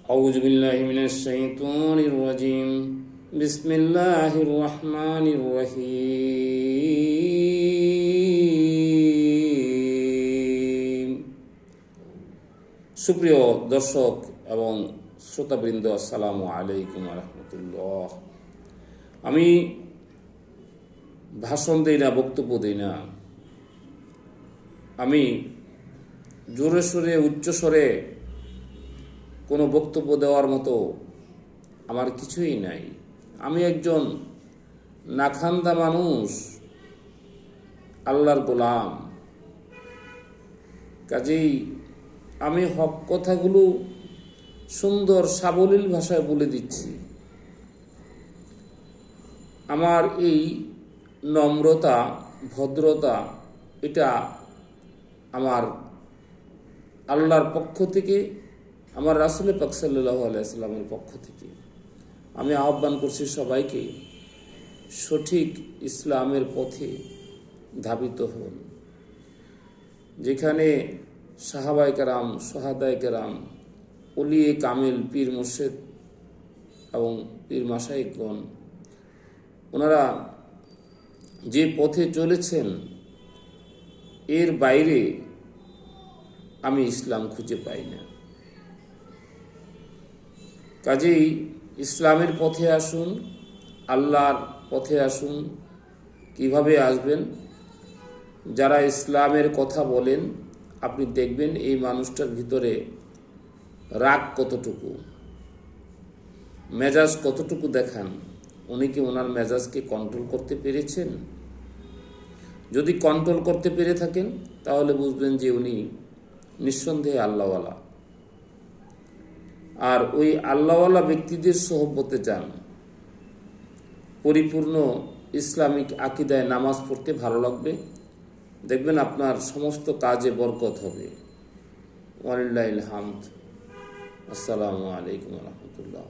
أعوذ بالله من الشيطان الرجيم بسم الله الرحمن الرحيم সুপ্রিয় দর্শক এবং শ্রোতাবৃন্দ, আসসালামু আলাইকুম ওয়া রাহমাতুল্লাহ। আমি ভাষণ দেই না, বক্তব্য দেই না। আমি জোরে সোরে উচ্চ স্বরে কোনো বক্তব্য দেওয়ার মতো আমার কিছুই নাই। আমি একজন নাখান্দা মানুষ, আল্লাহর গোলাম। কাজেই আমি হক কথাগুলো সুন্দর সাবলীল ভাষায় বলে দিচ্ছি। আমার এই নম্রতা, ভদ্রতা, এটা আমার আল্লাহর পক্ষ থেকে, আমার রাসূল পাক সাল্লাল্লাহু আলাইহি ওয়াসাল্লামের পক্ষ থেকে। আমি আহ্বান করছি সবাইকে সঠিক ইসলামের পথে ধাবিত হন। যেখানে সাহাবায়ে কেরাম, শুহাদায়ে কেরাম, ওলিয়ে কামিল, পীর মুর্শিদ এবং পীর মাশায়েখগণ, ওনারা যে পথে চলেছেন, এর বাইরে আমি ইসলাম খুঁজে পাই না। কাজেই ইসলামের পথে আসুন, আল্লাহর পথে আসুন। কিভাবে আসবেন? যারা ইসলামের কথা বলেন, আপনি দেখবেন এই মানুষটার ভিতরে রাগ কতটুকু, মেজাজ কতটুকু দেখান। উনি কি ওনার মেজাজকে কন্ট্রোল করতে পেরেছেন? যদি কন্ট্রোল করতে পেরে থাকেন, তাহলে বুঝবেন যে উনি নিঃসন্দেহে আল্লাহওয়ালা। আর ওই আল্লাহওয়ালা ব্যক্তিদের সোহবতে যান। পরিপূর্ণ ইসলামিক আকীদায় নামাজ পড়তে ভালো লাগবে, দেখবেন আপনার সমস্ত কাজে বরকত হবে। ওয়ালিল্লাহিল হামদ। আসসালামু আলাইকুম ওয়া রাহমাতুল্লাহ।